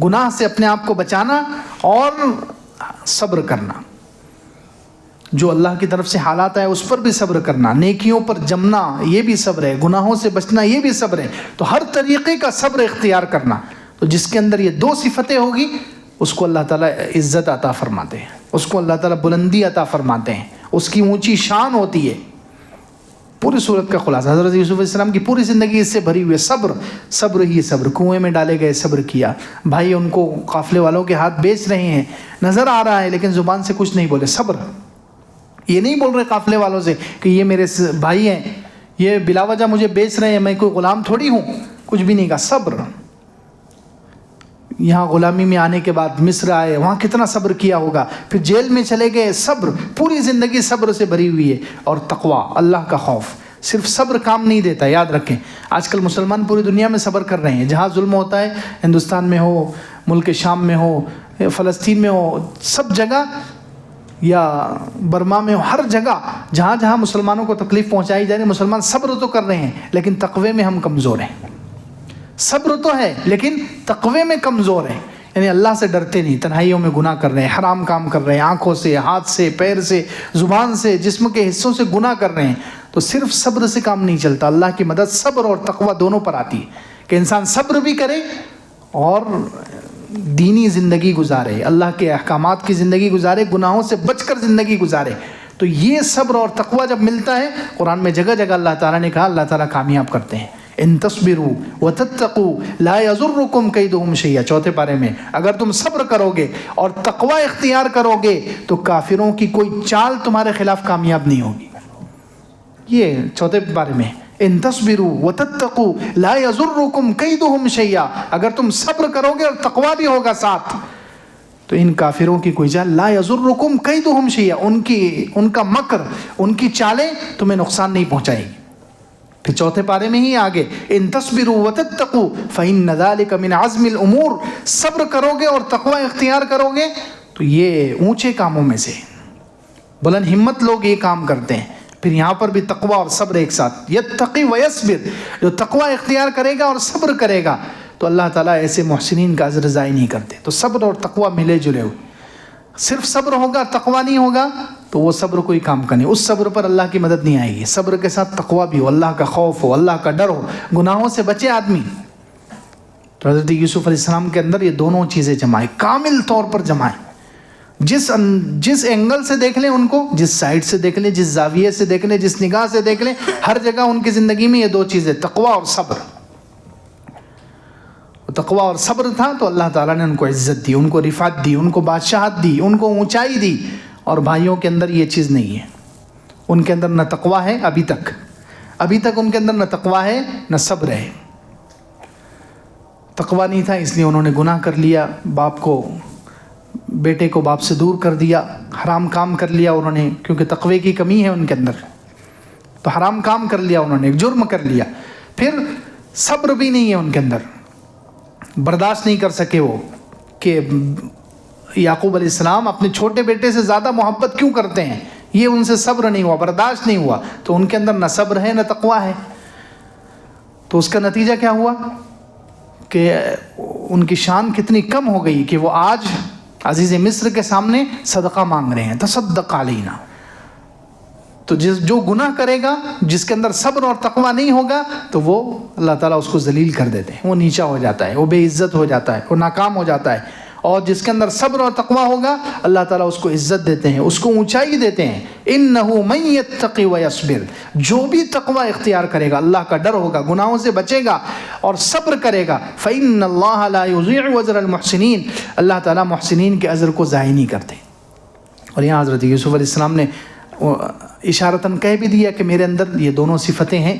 گناہ سے اپنے آپ کو بچانا اور صبر کرنا. جو اللہ کی طرف سے حالات آئے اس پر بھی صبر کرنا، نیکیوں پر جمنا یہ بھی صبر ہے، گناہوں سے بچنا یہ بھی صبر ہے. تو ہر طریقے کا صبر اختیار کرنا. تو جس کے اندر یہ دو صفتیں ہوگی اس کو اللہ تعالیٰ عزت عطا فرماتے ہیں، اس کو اللہ تعالیٰ بلندی عطا فرماتے ہیں، اس کی اونچی شان ہوتی ہے. پوری صورت کا خلاصہ حضرت یوسف علیہ السلام کی پوری زندگی اس سے بھری ہوئی ہے. صبر، صبر ہی صبر. کنویں میں ڈالے گئے، صبر کیا. بھائی ان کو قافلے والوں کے ہاتھ بیچ رہے ہیں، نظر آ رہا ہے لیکن زبان سے کچھ نہیں بولے. صبر. یہ نہیں بول رہے قافلے والوں سے کہ یہ میرے بھائی ہیں، یہ بلا وجہ مجھے بیچ رہے ہیں، میں کوئی غلام تھوڑی ہوں. کچھ بھی نہیں کہا، صبر. یہاں غلامی میں آنے کے بعد مصر آئے، وہاں کتنا صبر کیا ہوگا. پھر جیل میں چلے گئے، صبر. پوری زندگی صبر سے بھری ہوئی ہے. اور تقوی، اللہ کا خوف. صرف صبر کام نہیں دیتا، یاد رکھیں. آج کل مسلمان پوری دنیا میں صبر کر رہے ہیں. جہاں ظلم ہوتا ہے، ہندوستان میں ہو، ملک شام میں ہو، فلسطین میں ہو، سب جگہ، یا برما میں ہو، ہر جگہ جہاں جہاں مسلمانوں کو تکلیف پہنچائی جا رہی ہے، مسلمان صبر تو کر رہے ہیں لیکن تقوی میں ہم کمزور ہیں. صبر تو ہے لیکن تقوی میں کمزور ہیں. یعنی اللہ سے ڈرتے نہیں، تنہائیوں میں گناہ کر رہے ہیں، حرام کام کر رہے ہیں، آنکھوں سے، ہاتھ سے، پیر سے، زبان سے، جسم کے حصوں سے گناہ کر رہے ہیں. تو صرف صبر سے کام نہیں چلتا. اللہ کی مدد صبر اور تقوی دونوں پر آتی ہے کہ انسان صبر بھی کرے اور دینی زندگی گزارے، اللہ کے احکامات کی زندگی گزارے، گناہوں سے بچ کر زندگی گزارے. تو یہ صبر اور تقوی جب ملتا ہے، قرآن میں جگہ جگہ اللہ تعالیٰ نے کہا، اللہ تعالیٰ کامیاب کرتے ہیں. ان تصبروا وتتقوا لا یضرکم کیدہم شیئا، چوتھے پارے میں اگر تم صبر کرو گے اور تقوی اختیار کرو گے تو کافروں کی کوئی چال تمہارے خلاف کامیاب نہیں ہوگی. یہ چوتھے پارے میں ان تصبروا وتتقوا لا یضرکم کیدہم شیئا، اگر تم صبر کرو گے اور تقوی بھی ہوگا ساتھ تو ان کافروں کی کوئی چال، لا یضرکم کیدہم شیئا، ان کا مکر، ان کی چالیں تمہیں نقصان نہیں پہنچائیں گی. پھر چوتھے پارے میں ہی آگے ان تصبروا وتتقوا فإن ذلک من عزم الامور، صبر کرو گے اور تقوی اختیار کرو گے تو یہ اونچے کاموں میں سے، بلند ہمت لوگ یہ کام کرتے ہیں. پھر یہاں پر بھی تقوی اور صبر ایک ساتھ، یتقی ویصبر، جو تقوی اختیار کرے گا اور صبر کرے گا تو اللہ تعالیٰ ایسے محسنین کا اجر ضائع نہیں کرتے. تو صبر اور تقوی ملے جلے ہوئے، صرف صبر ہوگا تقوی نہیں ہوگا تو وہ صبر کوئی کام کا نہیں، اس صبر پر اللہ کی مدد نہیں آئے گی. صبر کے ساتھ تقوی بھی ہو، اللہ کا خوف ہو، اللہ کا ڈر ہو، گناہوں سے بچے آدمی. تو حضرت یوسف علیہ السلام کے اندر یہ دونوں چیزیں جمائیں، کامل طور پر جمائیں. جس اینگل سے دیکھ لیں ان کو، جس سائڈ سے دیکھ لیں، جس زاویے سے دیکھ لیں، جس نگاہ سے دیکھ لیں، ہر جگہ ان کی زندگی میں یہ دو چیزیں، تقوی اور صبر. تقوی اور صبر تھا تو اللہ تعالیٰ نے ان کو عزت دی، ان کو رفعت دی، ان کو بادشاہت دی، ان کو اونچائی دی. اور بھائیوں کے اندر یہ چیز نہیں ہے، ان کے اندر نہ تقوی ہے ابھی تک ان کے اندر نہ تقوی ہے نہ صبر ہے. تقوی نہیں تھا اس لیے انہوں نے گناہ کر لیا، بیٹے کو باپ سے دور کر دیا، حرام کام کر لیا انہوں نے، کیونکہ تقوی کی کمی ہے ان کے اندر تو حرام کام کر لیا انہوں نے، ایک جرم کر لیا. پھر صبر بھی نہیں ہے ان کے اندر، برداشت نہیں کر سکے وہ کہ یعقوب علیہ السلام اپنے چھوٹے بیٹے سے زیادہ محبت کیوں کرتے ہیں، یہ ان سے صبر نہیں ہوا، برداشت نہیں ہوا. تو ان کے اندر نہ صبر ہے نہ تقوی ہے. تو اس کا نتیجہ کیا ہوا کہ ان کی شان کتنی کم ہو گئی کہ وہ آج عزیز مصر کے سامنے صدقہ مانگ رہے ہیں، تصدق علینا. تو جو گناہ کرے گا، جس کے اندر صبر اور تقوی نہیں ہوگا تو وہ اللہ تعالیٰ اس کو ذلیل کر دیتے ہیں، وہ نیچا ہو جاتا ہے، وہ بے عزت ہو جاتا ہے، وہ ناکام ہو جاتا ہے. اور جس کے اندر صبر اور تقوی ہوگا اللہ تعالیٰ اس کو عزت دیتے ہیں، اس کو اونچائی دیتے ہیں. انہ من یتقی ویصبر، جو بھی تقوی اختیار کرے گا، اللہ کا ڈر ہوگا، گناہوں سے بچے گا اور صبر کرے گا، فإن اللہ لا یضیع اجر المحسنین، اللہ تعالیٰ محسنین کے اجر کو ضائع نہیں کرتے. اور یہاں حضرت یوسف علیہ السلام نے اشارتاً کہہ بھی دیا کہ میرے اندر یہ دونوں صفتیں ہیں.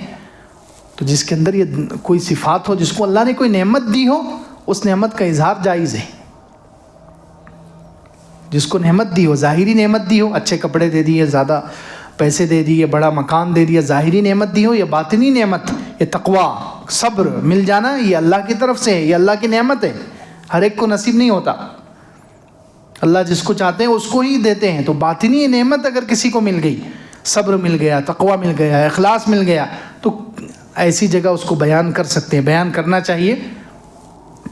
تو جس کے اندر یہ کوئی صفات ہو، جس کو اللہ نے کوئی نعمت دی ہو، اس نعمت کا اظہار جائز ہے. جس کو نعمت دی ہو، ظاہری نعمت دی ہو، اچھے کپڑے دے دیے، زیادہ پیسے دے دیے، بڑا مکان دے دیا، ظاہری نعمت دی ہو یا باطنی نعمت، یہ تقوی صبر مل جانا یہ اللہ کی طرف سے ہے، یہ اللہ کی نعمت ہے، ہر ایک کو نصیب نہیں ہوتا. اللہ جس کو چاہتے ہیں اس کو ہی دیتے ہیں. تو باطنی نعمت اگر کسی کو مل گئی، صبر مل گیا، تقوی مل گیا، اخلاص مل گیا، تو ایسی جگہ اس کو بیان کر سکتے ہیں، بیان کرنا چاہیے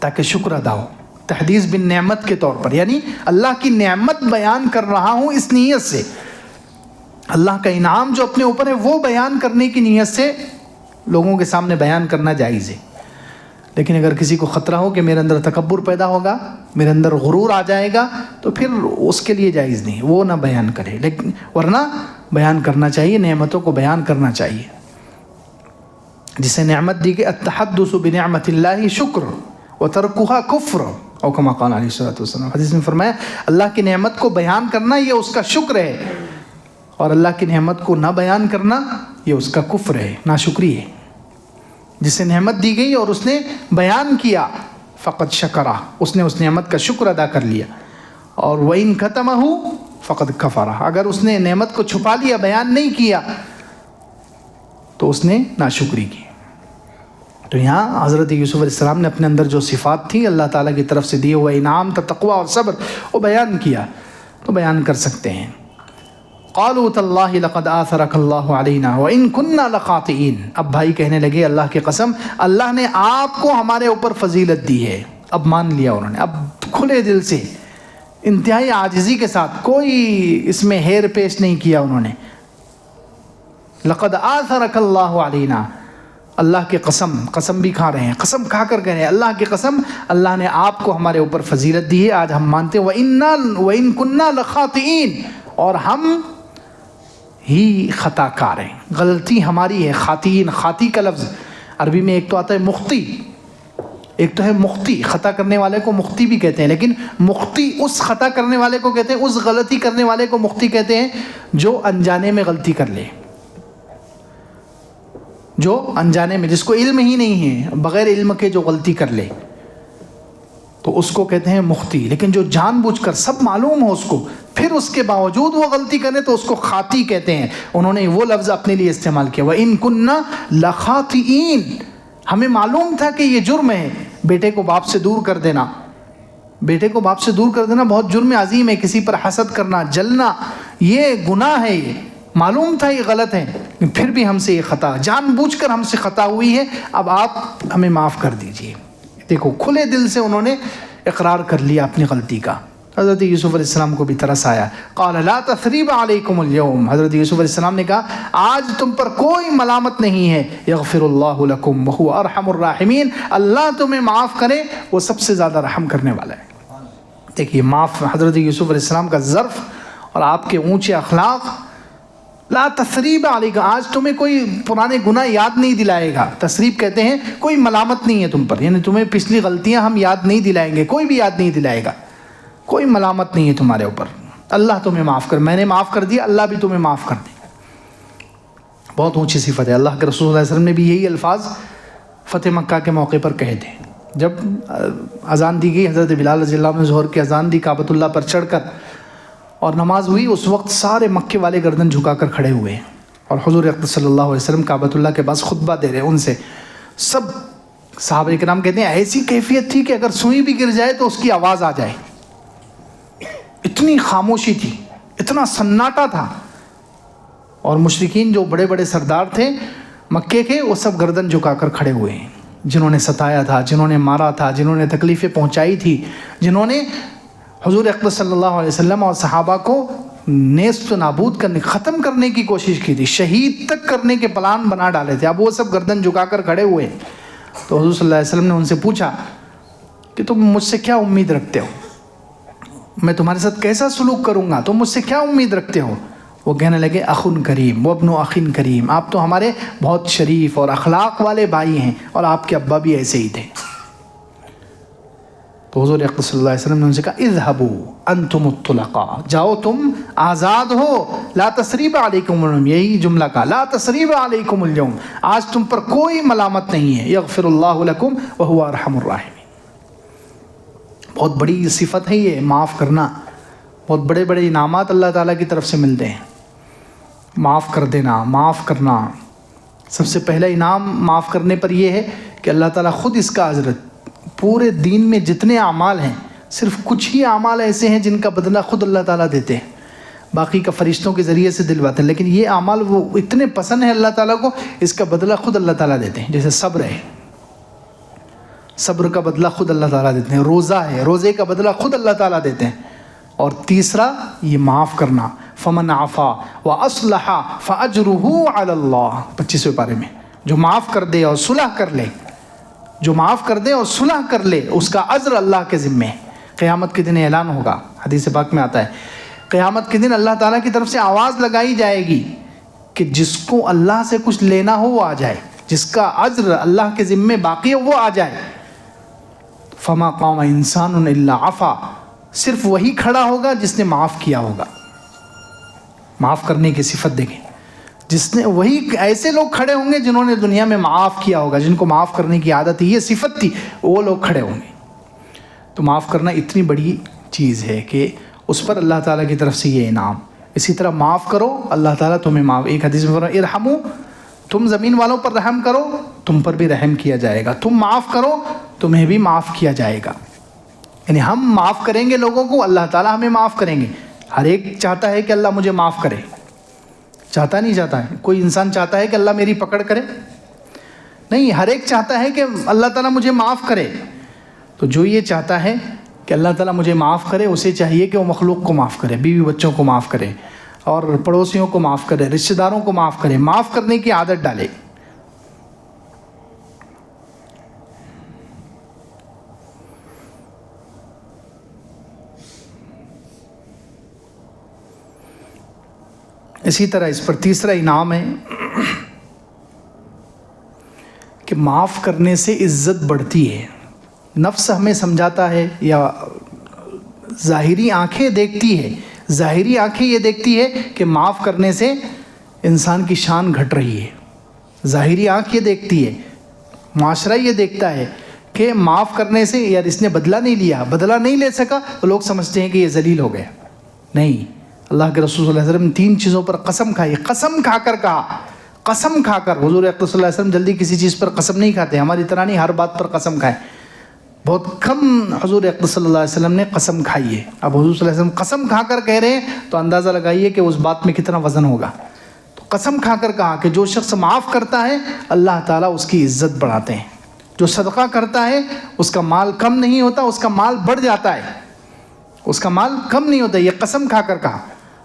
تاکہ شکر ادا ہو. تحدیث بن نعمت کے طور پر، یعنی اللہ کی نعمت بیان کر رہا ہوں اس نیت سے، اللہ کا انعام جو اپنے اوپر ہے وہ بیان کرنے کی نیت سے لوگوں کے سامنے بیان کرنا جائز ہے. لیکن اگر کسی کو خطرہ ہو کہ میرے اندر تکبر پیدا ہوگا، میرے اندر غرور آ جائے گا، تو پھر اس کے لیے جائز نہیں، وہ نہ بیان کرے. لیکن ورنہ بیان کرنا چاہیے، نعمتوں کو بیان کرنا چاہیے. جسے نعمت دی گئی، التحدث بنعمت اللہ شکر وترکها کفر، او کما قال علیہ الصلوۃ والسلام، حدیث میں فرمایا اللہ کی نعمت کو بیان کرنا یہ اس کا شکر ہے، اور اللہ کی نعمت کو نہ بیان کرنا یہ اس کا کفر ہے، ناشکری ہے. جسے نعمت دی گئی اور اس نے بیان کیا، فقط شکرہ، اس نے اس نعمت کا شکر ادا کر لیا. اور وَإِن كَتَمَهُ فقط کفرہ، اگر اس نے نعمت کو چھپا لیا، بیان نہیں کیا، تو اس نے ناشکری کی. تو یہاں حضرت یوسف علیہ السلام نے اپنے اندر جو صفات تھی اللہ تعالیٰ کی طرف سے دیے ہوئے انعام تھا، تقوی اور صبر، وہ بیان کیا، تو بیان کر سکتے ہیں. قالوا تاللہ لقد آثرک اللہ علینا وإن كنا لخاطئین. اب بھائی کہنے لگے اللہ کی قسم، اللہ نے آپ کو ہمارے اوپر فضیلت دی ہے. اب مان لیا انہوں نے، اب کھلے دل سے، انتہائی عاجزی کے ساتھ، کوئی اس میں ہیر پیش نہیں کیا انہوں نے. لقد آثرک اللہ علینا، اللہ کی قسم، قسم بھی کھا رہے ہیں، قسم کھا کر کہہ رہے ہیں اللہ کی قسم، اللہ نے آپ کو ہمارے اوپر فضیلت دی ہے، آج ہم مانتے ہیں. وَإِن كُنَّا لَخَاطِئِينَ، اور ہم ہی خطا کار ہیں، غلطی ہماری ہے. خاطئین، خاطی کا لفظ عربی میں ایک تو آتا ہے مختی، ایک تو ہے مختی، خطا کرنے والے کو مختی بھی کہتے ہیں، لیکن مختی اس خطا کرنے والے کو کہتے ہیں، اس غلطی کرنے والے کو مختی کہتے ہیں جو انجانے میں غلطی کر لے، جو انجانے میں، جس کو علم ہی نہیں ہے، بغیر علم کے جو غلطی کر لے تو اس کو کہتے ہیں مختی۔ لیکن جو جان بوجھ کر سب معلوم ہو اس کو پھر اس کے باوجود وہ غلطی کرے تو اس کو خاطی کہتے ہیں۔ انہوں نے وہ لفظ اپنے لیے استعمال کیا، وَإِن كُنَّا لَخَاطِئِينَ، ہمیں معلوم تھا کہ یہ جرم ہے۔ بیٹے کو باپ سے دور کر دینا، بیٹے کو باپ سے دور کر دینا بہت جرم عظیم ہے، کسی پر حسد کرنا، جلنا، یہ گناہ ہے، یہ معلوم تھا یہ غلط ہے، لیکن پھر بھی ہم سے یہ خطا، جان بوجھ کر ہم سے خطا ہوئی ہے، اب آپ ہمیں معاف کر دیجئے۔ دیکھو کھلے دل سے انہوں نے اقرار کر لیا اپنی غلطی کا۔ حضرت یوسف علیہ السلام کو بھی ترس آیا، قال لا تثریب علیکم اليوم، حضرت یوسف علیہ السلام نے کہا آج تم پر کوئی ملامت نہیں ہے، یغفر اللہ لکم وہو ارحم الراحمین، اللہ تمہیں معاف کرے وہ سب سے زیادہ رحم کرنے والا ہے۔ دیکھیے معاف حضرت یوسف علیہ السلام کا ظرف اور آپ کے اونچے اخلاق، لا تثریب علیکم، آج تمہیں کوئی پرانے گناہ یاد نہیں دلائے گا۔ تثریب کہتے ہیں کوئی ملامت نہیں ہے تم پر، یعنی تمہیں پچھلی غلطیاں ہم یاد نہیں دلائیں گے، کوئی بھی یاد نہیں دلائے گا، کوئی ملامت نہیں ہے تمہارے اوپر، اللہ تمہیں معاف کر، میں نے معاف کر دیا، اللہ بھی تمہیں معاف کر دے گا۔ بہت اونچی صفت ہے۔ اللہ کے رسول صلی اللہ علیہ وسلم نے بھی یہی الفاظ فتح مکہ کے موقع پر کہے تھے۔ جب اذان دی گئی، حضرت بلال رضی اللہ عنہ نے ظہر کی اذان دی کعبۃ اللہ پر چڑھ کر، اور نماز ہوئی، اس وقت سارے مکے والے گردن جھکا کر کھڑے ہوئے ہیں، اور حضور اقدس صلی اللہ علیہ وسلم کعبۃ اللہ کے پاس خطبہ دے رہے ہیں۔ ان سے سب صحابہ کرام کہتے ہیں ایسی کیفیت تھی کہ اگر سوئی بھی گر جائے تو اس کی آواز آ جائے، اتنی خاموشی تھی، اتنا سناٹا تھا۔ اور مشرکین جو بڑے بڑے سردار تھے مکے کے، وہ سب گردن جھکا کر کھڑے ہوئے ہیں، جنہوں نے ستایا تھا، جنہوں نے مارا تھا، جنہوں نے تکلیفیں پہنچائی تھی، جنہوں نے حضور اقدس صلی اللہ علیہ وسلم اور صحابہ کو نیست و نابود کرنے، ختم کرنے کی کوشش کی تھی، شہید تک کرنے کے پلان بنا ڈالے تھے، اب وہ سب گردن جھکا کر کھڑے ہوئے۔ تو حضور صلی اللہ علیہ وسلم نے ان سے پوچھا کہ تم مجھ سے کیا امید رکھتے ہو، میں تمہارے ساتھ کیسا سلوک کروں گا، تم مجھ سے کیا امید رکھتے ہو؟ وہ کہنے لگے اخن کریم وابن اخن کریم، آپ تو ہمارے بہت شریف اور اخلاق والے بھائی ہیں، اور آپ کے ابا بھی ایسے ہی تھے۔ تو حضور اقدس صلی اللہ علیہ وسلم نے ان سے کہا اذهبوا انتم الطلقاء، جاؤ تم آزاد ہو، لا تثریب علیکم اليوم، یہی جملہ کہا، لا تثریب علیکم اليوم، آج تم پر کوئی ملامت نہیں ہے، یغفر اللہ لکم وہو ارحم الراحمین۔ بہت بڑی صفت ہے یہ، معاف کرنا، بہت بڑے بڑے انعامات اللہ تعالیٰ کی طرف سے ملتے ہیں۔ معاف کر دینا، معاف کرنا، سب سے پہلا انعام معاف کرنے پر یہ ہے کہ اللہ تعالیٰ خود اس کا اجر، پورے دین میں جتنے اعمال ہیں صرف کچھ ہی اعمال ایسے ہیں جن کا بدلہ خود اللہ تعالیٰ دیتے ہیں، باقی کا فرشتوں کے ذریعے سے دلواتے ہیں، لیکن یہ اعمال وہ اتنے پسند ہیں اللہ تعالیٰ کو، اس کا بدلہ خود اللہ تعالیٰ دیتے ہیں۔ جیسے صبر ہے، صبر کا بدلہ خود اللہ تعالیٰ دیتے ہیں، روزہ ہے، روزے کا بدلہ خود اللہ تعالیٰ دیتے ہیں، اور تیسرا یہ معاف کرنا، فمن عفا واصلح فاجرہ علی اللہ، 25ویں پارے میں، جو معاف کر دے اور صلح کر لے، جو معاف کر دے اور صلح کر لے، اس کا اجر اللہ کے ذمے ہے۔ قیامت کے دن اعلان ہوگا، حدیث پاک میں آتا ہے، قیامت کے دن اللہ تعالیٰ کی طرف سے آواز لگائی جائے گی کہ جس کو اللہ سے کچھ لینا ہو وہ آ جائے، جس کا اجر اللہ کے ذمے باقی ہو وہ آ جائے۔ فما قام انسان الا عفا، صرف وہی کھڑا ہوگا جس نے معاف کیا ہوگا۔ معاف کرنے کی صفت دیکھیں، جس نے، وہی ایسے لوگ کھڑے ہوں گے جنہوں نے دنیا میں معاف کیا ہوگا، جن کو معاف کرنے کی عادت تھی، یہ صفت تھی، وہ لوگ کھڑے ہوں گے۔ تو معاف کرنا اتنی بڑی چیز ہے کہ اس پر اللہ تعالیٰ کی طرف سے یہ انعام۔ اسی طرح معاف کرو، اللہ تعالیٰ تمہیں معاف، ایک حدیث میں فرمایا ارحموا، تم زمین والوں پر رحم کرو تم پر بھی رحم کیا جائے گا، تم معاف کرو تمہیں بھی معاف کیا جائے گا۔ یعنی ہم معاف کریں گے لوگوں کو، اللہ تعالیٰ ہمیں معاف کریں گے۔ ہر ایک چاہتا ہے کہ اللہ مجھے معاف کرے، چاہتا نہیں چاہتا ہے، کوئی انسان چاہتا ہے کہ اللہ میری پکڑ کرے؟ نہیں، ہر ایک چاہتا ہے کہ اللہ تعالیٰ مجھے معاف کرے۔ تو جو یہ چاہتا ہے کہ اللہ تعالیٰ مجھے معاف کرے، اسے چاہیے کہ وہ مخلوق کو معاف کرے، بیوی بچوں کو معاف کرے، اور پڑوسیوں کو معاف کرے، رشتہ داروں کو معاف کرے، معاف کرنے کی عادت ڈالے۔ اسی طرح اس پر تیسرا انعام ہے کہ کہ معاف کرنے سے عزت بڑھتی ہے. نفس ہمیں سمجھاتا ہے یا ظاہری آنکھیں دیکھتی ہے، ظاہری آنکھیں یہ دیکھتی ہے کہ معاف کرنے سے انسان کی شان گھٹ رہی ہے. ظاہری آنکھ یہ دیکھتی ہے، معاشرہ یہ دیکھتا ہے کہ معاف کرنے سے یار اس نے بدلہ نہیں لیا، بدلہ نہیں لے سکا، تو لوگ سمجھتے ہیں کہ یہ ذلیل ہو گیا. نہیں، اللہ کے رسول صلی اللہ علیہ وسلم نے 3 چیزوں پر قسم کھائی، قسم کھا کر کہا، قسم کھا کر. حضور اقدس صلی اللہ علیہ وسلم جلدی کسی چیز پر قسم نہیں کھاتے، ہماری طرح نہیں ہر بات پر قسم کھائے. بہت کم حضور اقدس صلی اللہ علیہ وسلم نے قسم کھائی ہے. اب حضور صلی اللہ علیہ وسلم قسم کھا کر کہہ رہے ہیں تو اندازہ لگائیے کہ اس بات میں کتنا وزن ہوگا. تو قسم کھا کر کہا کہ جو شخص معاف کرتا ہے اللہ تعالیٰ اس کی عزت بڑھاتے ہیں. جو صدقہ کرتا ہے اس کا مال کم نہیں ہوتا، اس کا مال بڑھ جاتا ہے، اس کا مال کم نہیں ہوتا. یہ قسم کھا کر کہا.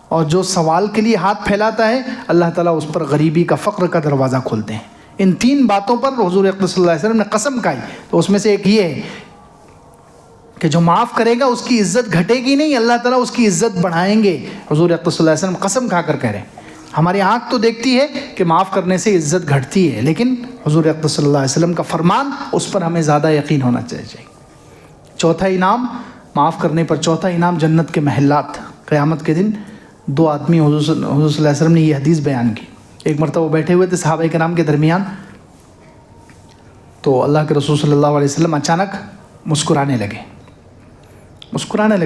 اور جو سوال کے لیے ہاتھ پھیلاتا ہے اللہ تعالیٰ اس پر غریبی کا، فقر کا دروازہ کھولتے ہیں. ان 3 باتوں پر حضور اقدس صلی اللہ علیہ وسلم نے قسم کھائی. تو اس میں سے ایک یہ ہے کہ جو معاف کرے گا اس کی عزت گھٹے گی نہیں، اللہ تعالیٰ اس کی عزت بڑھائیں گے. حضور اقدس صلی اللہ علیہ وسلم قسم کھا کر کہہ رہے ہیں. ہماری آنکھ تو دیکھتی ہے کہ معاف کرنے سے عزت گھٹتی ہے، لیکن حضور اقدس صلی اللہ علیہ وسلم کا فرمان، اس پر ہمیں زیادہ یقین ہونا چاہیے. چوتھا انعام معاف کرنے پر، چوتھا انعام جنت کے محلات. قیامت کے دن 2 آدمی، حضور صلی اللہ علیہ وسلم نے یہ حدیث بیان کی. ایک مرتبہ وہ بیٹھے ہوئے تھے صحابہ کرام کے درمیان، تو اللہ کے رسول صلی اللہ علیہ وسلم اچانک مسکرانے لگے.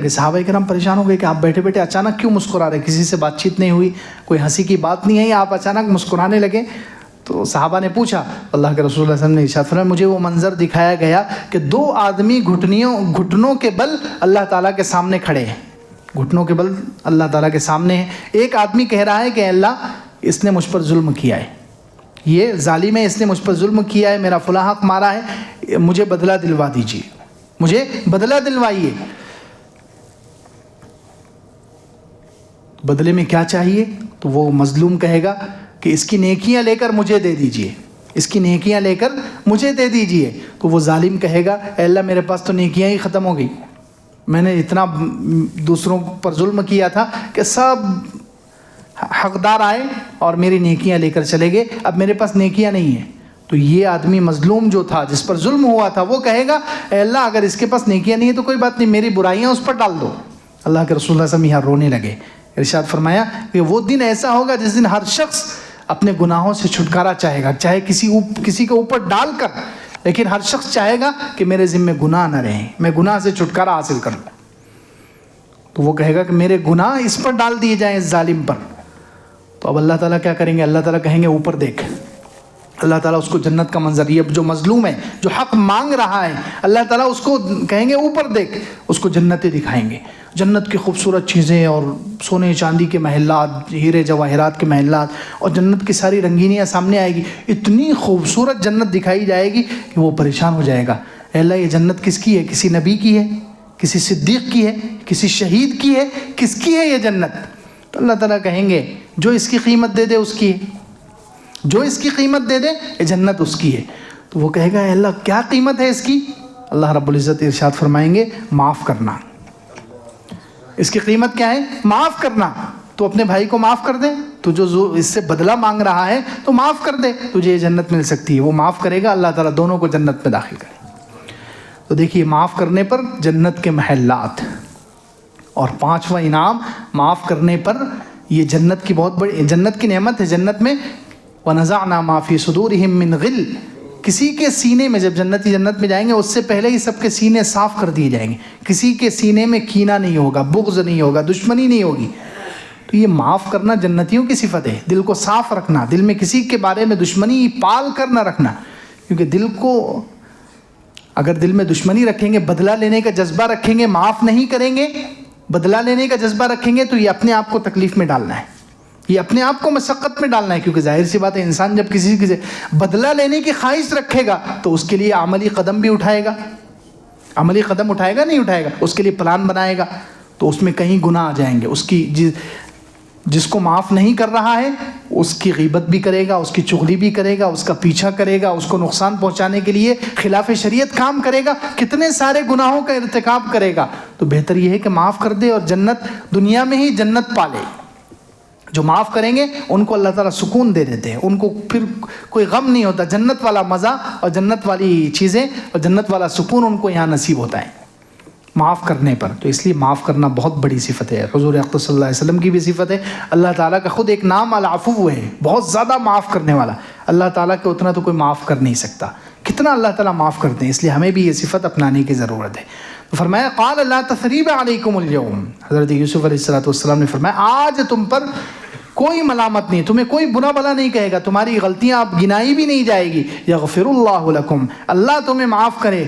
صحابہ کرام پریشان ہو گئے کہ آپ بیٹھے بیٹھے اچانک کیوں مسکرا رہے، کسی سے بات چیت نہیں ہوئی، کوئی ہنسی کی بات نہیں ہے، آپ اچانک مسکرانے لگے. تو صحابہ نے پوچھا، اللہ کے رسول صلی اللہ علیہ وسلم نے ارشاد فرمایا مجھے وہ منظر دکھایا گیا کہ 2 آدمی گھٹنوں کے بل اللہ تعالیٰ کے سامنے کھڑے ہیں. گھٹنوں کے بل اللہ تعالیٰ کے سامنے ہیں. ایک آدمی کہہ رہا ہے کہ اللہ اس نے مجھ پر ظلم کیا ہے، یہ ظالم ہے، اس نے مجھ پر ظلم کیا ہے، میرا فلاں حق مارا ہے، مجھے بدلہ دلوا دیجیے، مجھے بدلہ دلوائیے. بدلے میں کیا چاہیے؟ تو وہ مظلوم کہے گا کہ اس کی نیکیاں لے کر مجھے دے دیجیے، اس کی نیکیاں لے کر مجھے دے دیجیے. تو وہ ظالم کہے گا اے اللہ میرے پاس تو نیکیاں ہی ختم ہو گئی، میں نے اتنا دوسروں پر ظلم کیا تھا کہ سب حقدار آئے اور میری نیکیاں لے کر چلے گئے، اب میرے پاس نیکیاں نہیں ہیں. تو یہ آدمی مظلوم جو تھا، جس پر ظلم ہوا تھا، وہ کہے گا اے اللہ اگر اس کے پاس نیکیاں نہیں ہیں تو کوئی بات نہیں، میری برائیاں اس پر ڈال دو. اللہ کے رسول صلی اللہ علیہ وسلم یہاں رونے لگے. ارشاد فرمایا کہ وہ دن ایسا ہوگا جس دن ہر شخص اپنے گناہوں سے چھٹکارا چاہے گا، چاہے کسی کے اوپر ڈال کر، لیکن ہر شخص چاہے گا کہ میرے ذمہ گناہ نہ رہیں، میں گناہ سے چھٹکارا حاصل کروں. تو وہ کہے گا کہ میرے گناہ اس پر ڈال دیے جائیں، اس ظالم پر. تو اب اللہ تعالیٰ کیا کریں گے؟ اللہ تعالیٰ کہیں گے اوپر دیکھ. اللہ تعالیٰ اس کو جنت کا منظر، یہ جو مظلوم ہے، جو حق مانگ رہا ہے، اللہ تعالیٰ اس کو کہیں گے اوپر دیکھ، اس کو جنتیں دکھائیں گے. جنت کی خوبصورت چیزیں اور سونے چاندی کے محلات، ہیرے جواہرات کے محلات، اور جنت کی ساری رنگینیاں سامنے آئے گی. اتنی خوبصورت جنت دکھائی جائے گی کہ وہ پریشان ہو جائے گا. اے اللہ یہ جنت کس کی ہے؟ کسی نبی کی ہے، کسی صدیق کی ہے، کسی شہید کی ہے، کس کی ہے یہ جنت؟ تو اللہ تعالیٰ کہیں گے جو اس کی قیمت دے دے اس کی ہے، جو اس کی قیمت دے دے یہ جنت اس کی ہے. تو وہ کہے گا اے اللہ کیا قیمت ہے اس کی؟ اللہ رب العزت ارشاد فرمائیں گے معاف کرنا. اس کی قیمت کیا ہے؟ معاف کرنا. تو اپنے بھائی کو معاف کر دے، تو جو اس سے بدلہ مانگ رہا ہے تو معاف کر دے، تجھے یہ جنت مل سکتی ہے. وہ معاف کرے گا، اللہ تعالیٰ دونوں کو جنت میں داخل کرے. تو دیکھیے معاف کرنے پر جنت کے محلات. اور 5واں انعام معاف کرنے پر، یہ جنت کی بہت بڑی، جنت کی نعمت ہے. جنت میں وَنَزَعْنَا مَا فِي صُدُورِهِم مِّن غِلٍّ، کسی کے سینے میں، جب جنت میں جائیں گے اس سے پہلے ہی سب کے سینے صاف کر دیے جائیں گے. کسی کے سینے میں کینہ نہیں ہوگا، بغض نہیں ہوگا، دشمنی نہیں ہوگی. تو یہ معاف کرنا جنتیوں کی صفت ہے، دل کو صاف رکھنا، دل میں کسی کے بارے میں دشمنی پال کر نہ رکھنا. کیونکہ دل کو اگر دل میں دشمنی رکھیں گے، بدلہ لینے کا جذبہ رکھیں گے، معاف نہیں کریں گے، بدلہ لینے کا جذبہ رکھیں گے، تو یہ اپنے آپ کو تکلیف میں ڈالنا ہے، یہ اپنے آپ کو مشقت میں ڈالنا ہے. کیونکہ ظاہر سی بات ہے انسان جب کسی سے بدلہ لینے کی خواہش رکھے گا تو اس کے لیے عملی قدم بھی اٹھائے گا. عملی قدم اٹھائے گا نہیں اٹھائے گا، اس کے لیے پلان بنائے گا. تو اس میں کہیں گناہ آ جائیں گے. اس کی جس کو معاف نہیں کر رہا ہے اس کی غیبت بھی کرے گا، اس کی چغلی بھی کرے گا، اس کا پیچھا کرے گا، اس کو نقصان پہنچانے کے لیے خلاف شریعت کام کرے گا، کتنے سارے گناہوں کا ارتکاب کرے گا. تو بہتر یہ ہے کہ معاف کر دے اور جنت، دنیا میں ہی جنت پالے، جو معاف کریں گے ان کو اللہ تعالیٰ سکون دے دیتے ہیں، ان کو پھر کوئی غم نہیں ہوتا، جنت والا مزہ اور جنت والی چیزیں اور جنت والا سکون ان کو یہاں نصیب ہوتا ہے معاف کرنے پر۔ تو اس لیے معاف کرنا بہت بڑی صفت ہے، حضور اقدس صلی اللہ علیہ وسلم کی بھی صفت ہے، اللہ تعالیٰ کا خود ایک نام العفو ہے، بہت زیادہ معاف کرنے والا۔ اللہ تعالیٰ کے اتنا تو کوئی معاف کر نہیں سکتا، کتنا اللہ تعالیٰ معاف کرتے ہیں، اس لیے ہمیں بھی یہ صفت اپنانے کی ضرورت ہے۔ تو فرمایا قال لا تثریب علیکم اليوم، حضرت یوسف علیہ السلام نے فرمایا آج تم پر کوئی ملامت نہیں، تمہیں کوئی برا بلا نہیں کہے گا، تمہاری غلطیاں اب گنائی بھی نہیں جائے گی، یغفر اللہ لکم، اللہ تمہیں معاف کرے۔